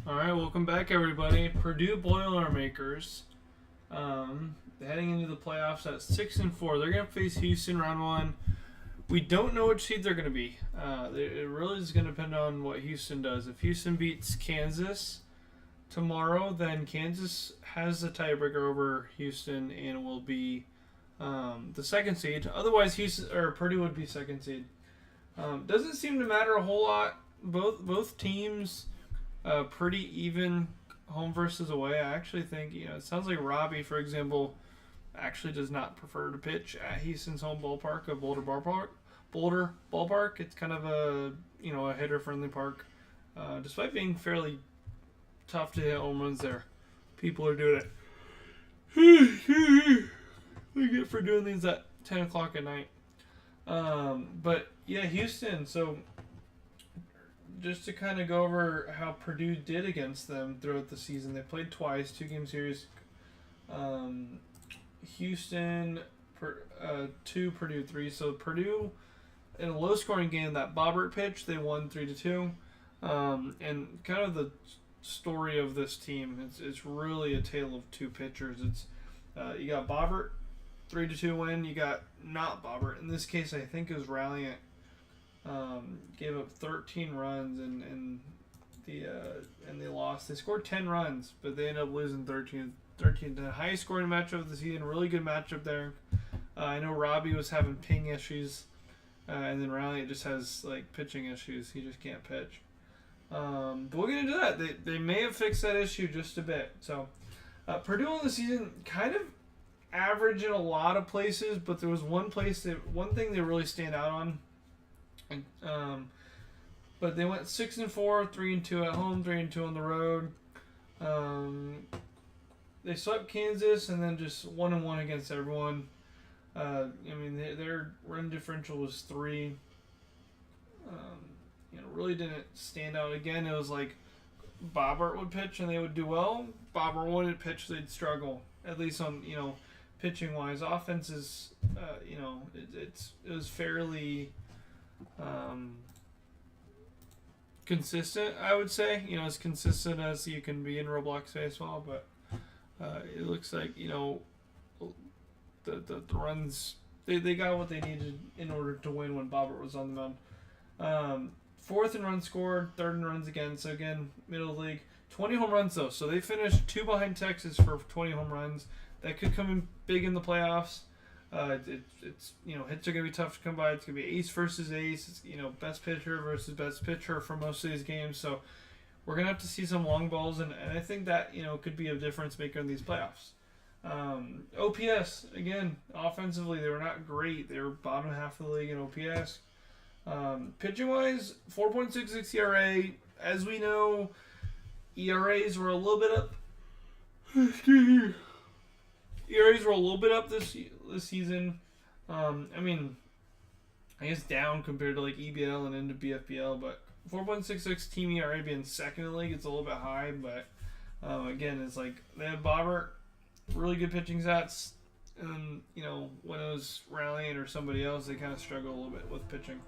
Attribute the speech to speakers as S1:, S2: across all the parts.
S1: All right, welcome back, everybody. Purdue Boilermakers, heading into the playoffs at 6-4. They're gonna face Houston round one. We don't know which seed they're gonna be. It really is gonna depend on what Houston does. If Houston beats Kansas tomorrow, then Kansas has the tiebreaker over Houston and will be the second seed. Otherwise, Houston or Purdue would be second seed. Doesn't seem to matter a whole lot. Both teams. Pretty even home versus away. I actually think, it sounds like Robbie, for example, actually does not prefer to pitch at Houston's home ballpark, a Boulder ballpark. It's kind of a hitter-friendly park, despite being fairly tough to hit home runs there. People are doing it. We get for doing these at 10 o'clock at night. But yeah, Houston. So just to kind of go over how Purdue did against them throughout the season, they played twice, 2-game series. Houston 2, Purdue 3. So Purdue in a low-scoring game, that Bobbert pitch, they won 3-2. And kind of the story of this team, it's really a tale of two pitchers. It's you got Bobbert, 3-2 win. You got not Bobbert. In this case, I think it was Ralliant. Gave up 13 runs and they lost. They scored 10 runs, but they ended up losing 13. The highest scoring matchup of the season. Really good matchup there. I know Robbie was having ping issues, and then Ralliant just has pitching issues. He just can't pitch. But we'll get into that. They may have fixed that issue just a bit. So Purdue in the season kind of average in a lot of places, but there was one thing they really stand out on. But they went 6-4, 3-2 at home, 3-2 on the road. They swept Kansas and then just 1-1 against everyone. Their run differential was 3. Really didn't stand out. Again, it was like Bobbert would pitch and they would do well. Bobbert wouldn't pitch, they'd struggle. At least on pitching wise, offense is it was fairly consistent, I would say. As consistent as you can be in Roblox baseball, but it looks like the runs they got what they needed in order to win when Bobbert was on the mound. Fourth in runs scored, third in runs again. So again, middle of the league. 20 home runs though, so they finished 2 behind Texas for 20 home runs. That could come in big in the playoffs. It's hits are gonna be tough to come by. It's gonna be ace versus ace. It's best pitcher versus best pitcher for most of these games. So we're gonna have to see some long balls, and I think that could be a difference maker in these playoffs. OPS again, offensively they were not great. They were bottom half of the league in OPS. Pitching wise, 4.66 ERA. As we know, ERAs were a little bit up. ERAs were a little bit up this season. I guess down compared to EBL and into BFBL, but 4.66 team ERA being second in the league, it's a little bit high. But again, it's they have Bobbert, really good pitching stats, and when it was Ralliant or somebody else, they kind of struggle a little bit with pitching.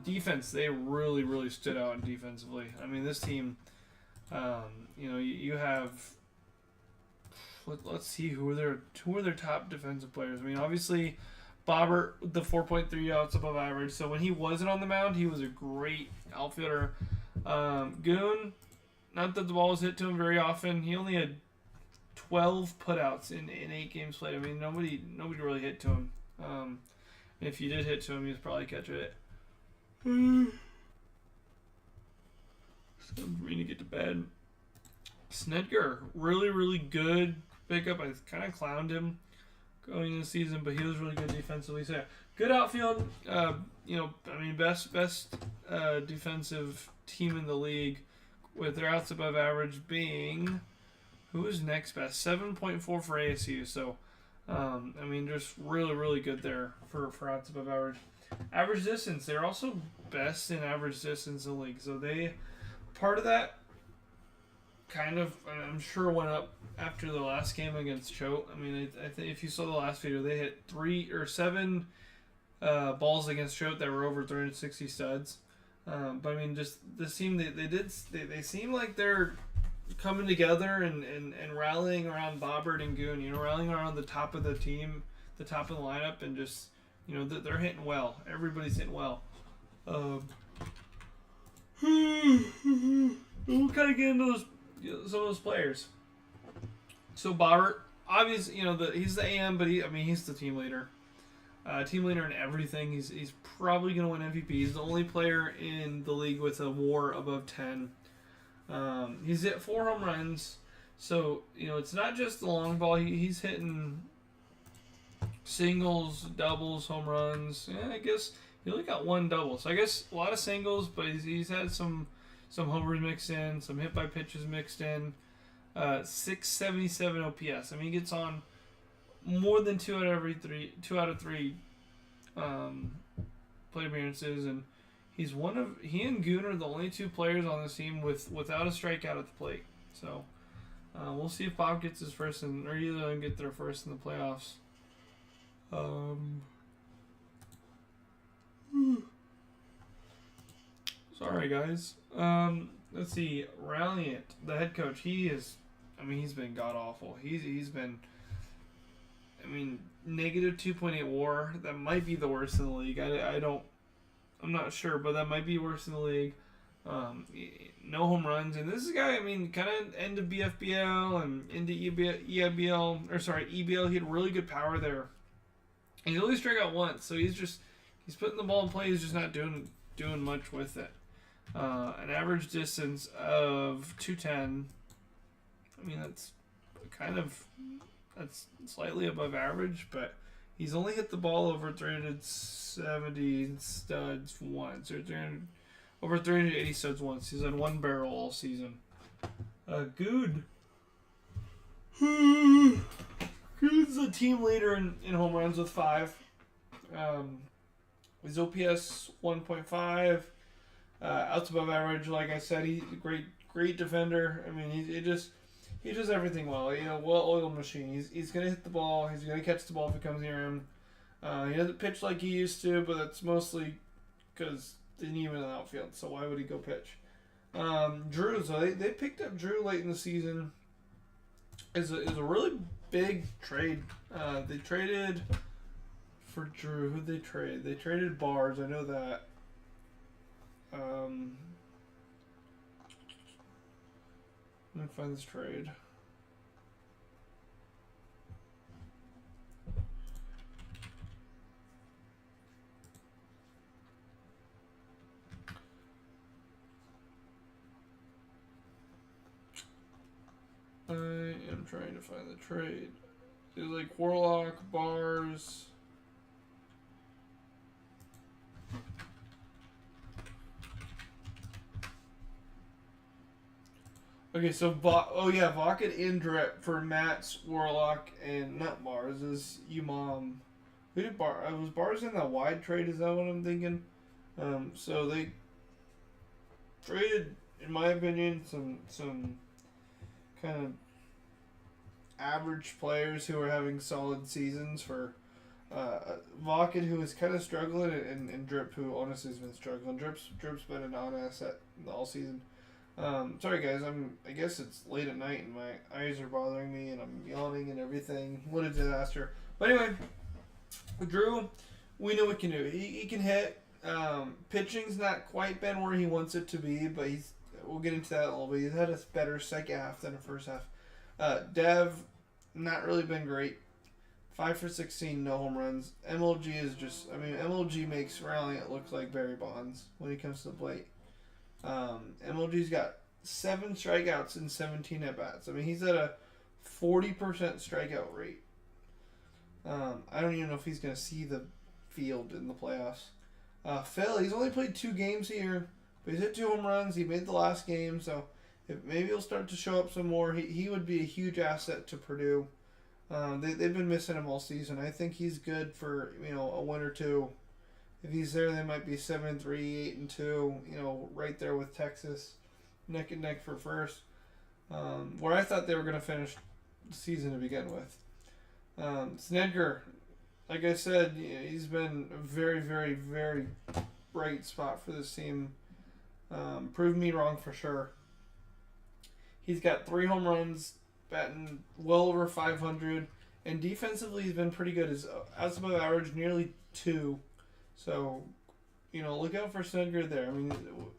S1: Defense, they really stood out defensively. This team, you have. Let's see who are their top defensive players. Obviously, Bobbert, the 4.3 outs above average. So when he wasn't on the mound, he was a great outfielder. Goon, not that the ball was hit to him very often. He only had 12 putouts in 8 games played. Nobody really hit to him. If you did hit to him, he was probably catching it. So I'm ready to get to bed. Snedker, really good pickup. I kind of clowned him going into the season, but he was really good defensively. So yeah, good outfield. Best defensive team in the league with their outs above average being, who is next best? 7.4 for ASU. So just really good there for outs above average. Average distance, they're also best in average distance in the league. So they part of that kind of, I'm sure, went up after the last game against Choate. I think if you saw the last video, they hit 3 or 7 balls against Choate that were over 360 studs. But I mean, just this team, they seem like they're coming together and rallying around Bobbert and Goon. You know, rallying around the top of the team, the top of the lineup, and just they're hitting well. Everybody's hitting well. We'll kind of get into some of those players. So Bobbert, obviously, he's the AM, but he's the team leader. Team leader in everything. He's probably going to win MVP. He's the only player in the league with a WAR above 10. He's hit 4 home runs. So, it's not just the long ball. He's hitting singles, doubles, home runs. Yeah, I guess he only got 1 double. So I guess a lot of singles, but he's had some homers mixed in, some hit by pitches mixed in. 677 OPS. I mean, he gets on more than 2 out of 3 plate appearances, and he and Goon are the only 2 players on this team without a strikeout at the plate. So we'll see if Bob gets his first, or either of them get their first in the playoffs. Sorry guys. Let's see. Ralliant, the head coach, he's been god awful. He's been, negative 2.8 WAR. That might be the worst in the league. I'm not sure, but that might be worse in the league. No home runs, and this is a guy. Kind of end of BFBL and into EBL. He had really good power there. And he only struck out once, so he's putting the ball in play. He's just not doing much with it. An average distance of 210. That's slightly above average, but he's only hit the ball over 370 studs once, or over 380 studs once. He's had 1 barrel all season. Good. Good's the team leader in home runs with 5. His OPS 1.5. Outs above average, like I said. He's a great defender. He does everything well. Well-oiled machine. He's gonna hit the ball. He's gonna catch the ball if it comes near him. He doesn't pitch like he used to, but that's mostly because they didn't even in the outfield. So why would he go pitch? Drew. So they picked up Drew late in the season. Is a really big trade. They traded for Drew. Who'd they trade? They traded Bars. I know that. Let me find this trade. I am trying to find the trade. It was like Warlock, Bars. Okay, so Vocket and Drip for Matt's Warlock and not Bars is Umam. Who did was Bars in that wide trade? Is that what I'm thinking? So they traded, in my opinion, some kind of average players who are having solid seasons for Vocket, who is kind of struggling, and Drip, who honestly has been struggling. Drip's been a non-asset all season. Sorry guys, I guess it's late at night and my eyes are bothering me and I'm yawning and everything. What a disaster. But anyway, Drew, we know what he can do. He can hit. Pitching's not quite been where he wants it to be, but we'll get into that a little bit. He's had a better second half than the first half. Dev, not really been great. 5 for 16, no home runs. MLG is just, MLG makes Ralliant look like Barry Bonds when he comes to the plate. MLG's got 7 strikeouts and 17 at-bats. He's at a 40% strikeout rate. I don't even know if he's going to see the field in the playoffs. Phil, he's only played 2 games here, but he's hit 2 home runs. He made the last game, so maybe he'll start to show up some more. He would be a huge asset to Purdue. They've been missing him all season. I think he's good for a win or 2. If he's there, they might be 7-3, 8-2. Right there with Texas, neck and neck for first. Where I thought they were going to finish the season to begin with. Snedger, like I said, he's been a very, very, very bright spot for this team. Prove me wrong for sure. He's got 3 home runs, batting well over 500, and defensively he's been pretty good. His outs above average nearly 2. So, look out for Snedger there. I mean,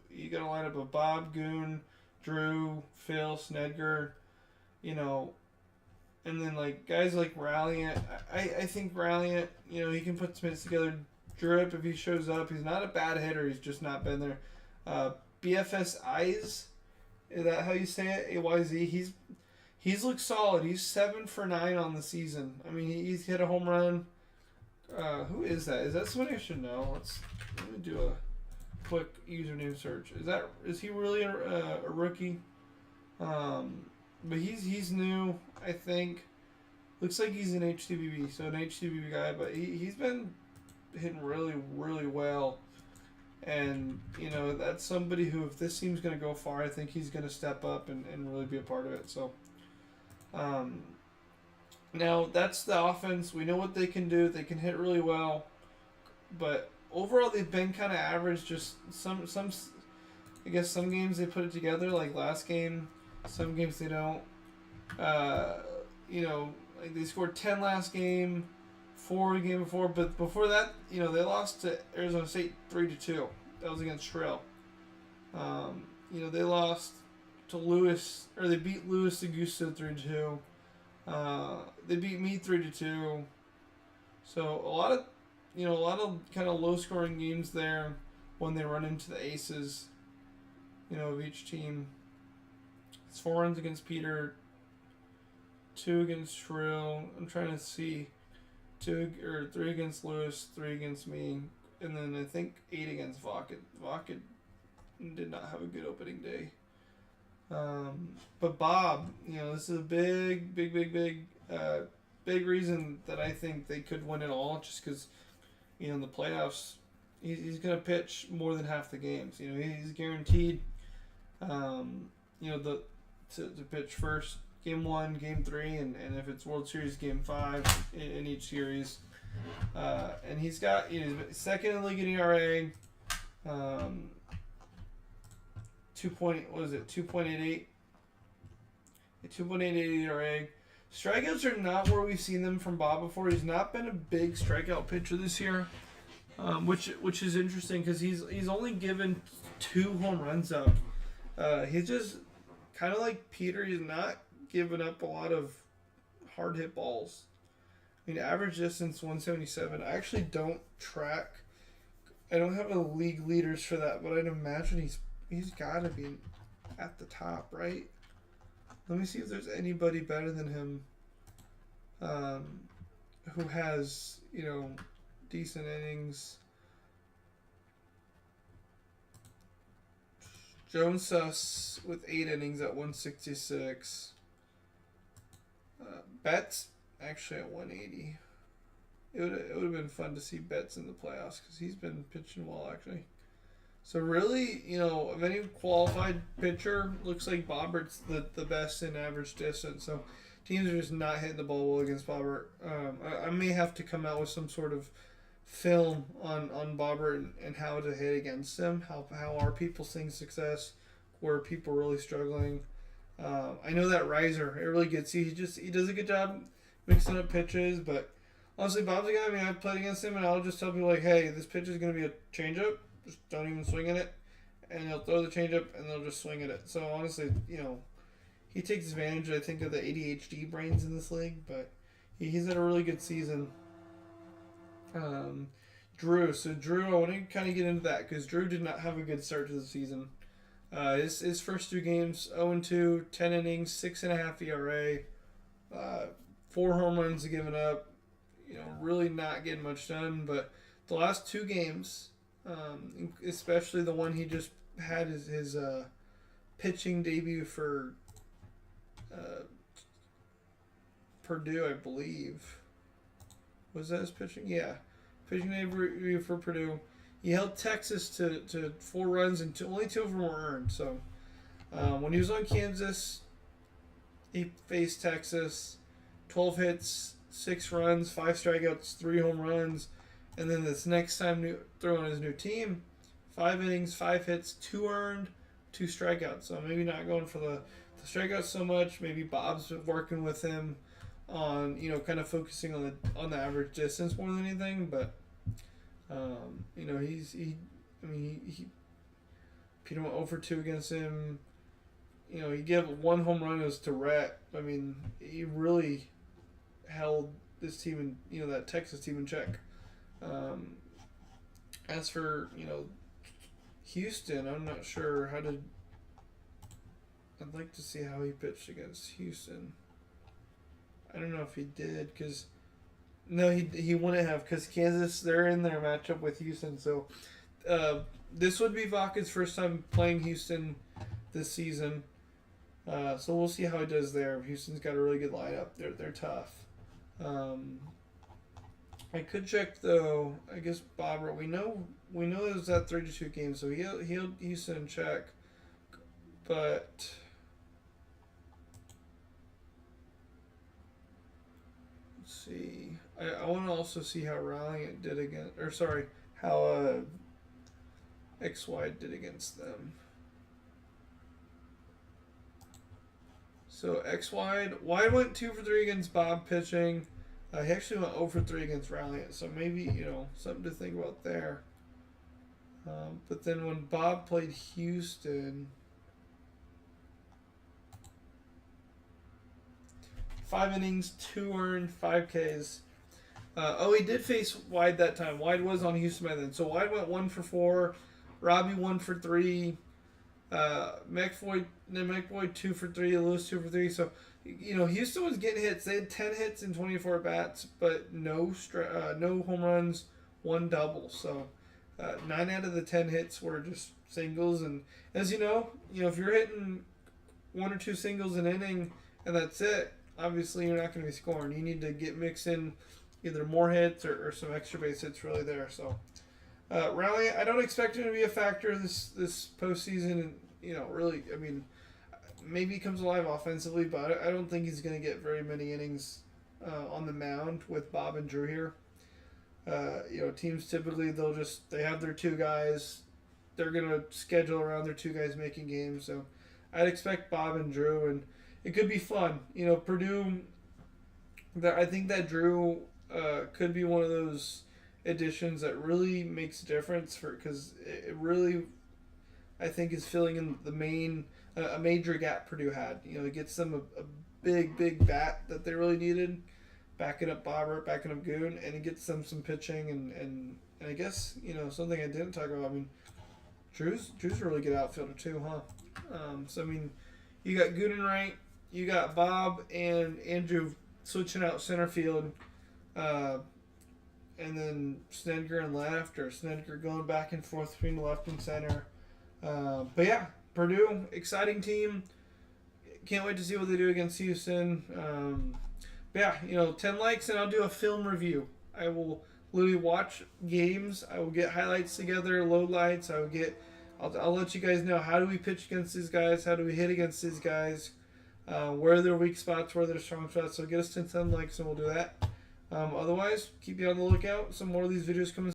S1: you got a lineup of Bob, Goon, Drew, Phil, Snedger, and then guys like Ralliant. I think Ralliant, he can put some hits together. Drip, if he shows up, he's not a bad hitter. He's just not been there. BFS Eyes, is that how you say it? AYZ. He's looked solid. He's 7 for 9 on the season. I mean, he's hit a home run. Who is that? Is that somebody I should know? Let me do a quick username search. Is he really a rookie? But he's new, I think. Looks like he's an HTBB, so an HTBB guy. But he's been hitting really, really well. And, that's somebody who, if this team's going to go far, I think he's going to step up and really be a part of it. So, now that's the offense. We know what they can do. They can hit really well. But overall, they've been kind of average. Just some, I guess some games they put it together, like last game. Some games they don't. They scored 10 last game. 4 the game before, but before that, they lost to Arizona State 3-2. That was against Shrill. They lost to Lewis, or they beat Lewis Augusta 3-2. They beat me 3-2. So a lot of kind of low scoring games there when they run into the aces, of each team. It's 4 runs against Peter, 2 against Shrill. I'm trying to see. 3 against Lewis, 3 against me, and then I think 8 against Vocket. Vocket did not have a good opening day. But Bob, this is a big reason that I think they could win it all, just because, in the playoffs, he's going to pitch more than half the games. He's guaranteed, to pitch first. Game 1, Game 3, and if it's World Series, Game 5 in each series. And he's got second in the league in ERA, 2.88? 2.88 ERA. Strikeouts are not where we've seen them from Bob before. He's not been a big strikeout pitcher this year, which is interesting because he's only given 2 home runs up. He's just kind of like Peter. He's not giving up a lot of hard hit balls. I mean, average distance 177. I actually don't track. I don't have a league leaders for that, but I'd imagine he's got to be at the top, right? Let me see if there's anybody better than him, who has decent innings. Jones Suss with 8 innings at 166. Betts actually at 180. It would have been fun to see Betts in the playoffs because he's been pitching well actually. So really, of any qualified pitcher, looks like Bobbert's the best in average distance. So teams are just not hitting the ball well against Bobbert. I may have to come out with some sort of film on Bobbert and how to hit against him. How are people seeing success? Where are people really struggling? I know that riser, it really gets you. He does a good job mixing up pitches, but honestly, Bob's a guy. I mean, I've played against him, and I'll just tell people hey, this pitch is going to be a changeup. Just don't even swing at it, and he'll throw the changeup, and they'll just swing at it. So honestly, he takes advantage, I think, of the ADHD brains in this league, but he's had a really good season. Drew. So Drew, I want to kind of get into that because Drew did not have a good start to the season. His first 2 games, 0-2, 10 innings, 6.5 ERA, 4 home runs given up. Really not getting much done. But the last 2 games, especially the one he just had his pitching debut for Purdue, I believe. Was that his pitching? Yeah. Pitching debut for Purdue. He held Texas to 4 runs and only 2 of them were earned. So when he was on Kansas, he faced Texas, 12 hits, 6 runs, 5 strikeouts, 3 home runs. And then this next time throwing his new team, 5 innings, 5 hits, 2 earned, 2 strikeouts. So maybe not going for the strikeouts so much. Maybe Bob's working with him on, you know, kind of focusing on the average distance more than anything. But you know, he Peter went 0 for 2 against him. You know, he gave 1 home run. It was to Rhett. I mean, he really held this team in, you know, that Texas team in check. As for, you know, Houston, I'm not sure how to. I'd like to see how he pitched against Houston. I don't know if he did, because no, he wouldn't have, because Kansas, they're in their matchup with Houston. So this would be Vaca's first time playing Houston this season. So we'll see how he does there. Houston's got a really good lineup. They're tough. I could check though. I guess Bobber. We know it was that 3-2 game, so he held Houston in check. But let's see. I want to also see how Ralliant did against, or sorry, how XY did against them. So Wide went 2 for 3 against Bob pitching. He actually went 0 for 3 against Ralliant, so maybe, you know, something to think about there. But then when Bob played Houston, 5 innings, 2 earned, 5 Ks. He did face Wide that time. Wide was on Houston by then, so Wide went 1 for 4. Robbie 1 for 3. McVoy 2 for 3, Lewis 2 for 3. So, you know, Houston was getting hits. They had 10 hits in 24 at bats, but no home runs, 1 double. So 9 out of the 10 hits were just singles. And as you know, if you're hitting 1 or 2 singles an inning and that's it, obviously you're not going to be scoring. You need to get mixed in either more hits or some extra base hits really there. So. Rally, I don't expect him to be a factor this postseason, and you know, really, I mean, maybe he comes alive offensively, but I don't think he's going to get very many innings on the mound with Bob and Drew here. You know, teams typically they have their 2 guys, they're going to schedule around their 2 guys making games, so I'd expect Bob and Drew, and it could be fun. You know, Purdue, I think that Drew could be one of those additions that really makes a difference because it really, I think, is filling in a major gap Purdue had. You know, it gets them a big bat that they really needed, backing up Bobbert, backing up Goon, and it gets them some pitching and I guess, you know, something I didn't talk about. I mean, Drew's a really good outfielder too, huh? So I mean, you got Goon and right, you got Bob and Andrew switching out center field. And then Snedker and left, or Snedker going back and forth between left and center. But yeah, Purdue, exciting team. Can't wait to see what they do against Houston. But yeah, you know, 10 likes and I'll do a film review. I will literally watch games. I will get highlights together, load lights. I'll let you guys know, how do we pitch against these guys? How do we hit against these guys? Where are their weak spots? Where are their strong spots? So get us to 10 likes and we'll do that. Otherwise, keep you on the lookout. Some more of these videos coming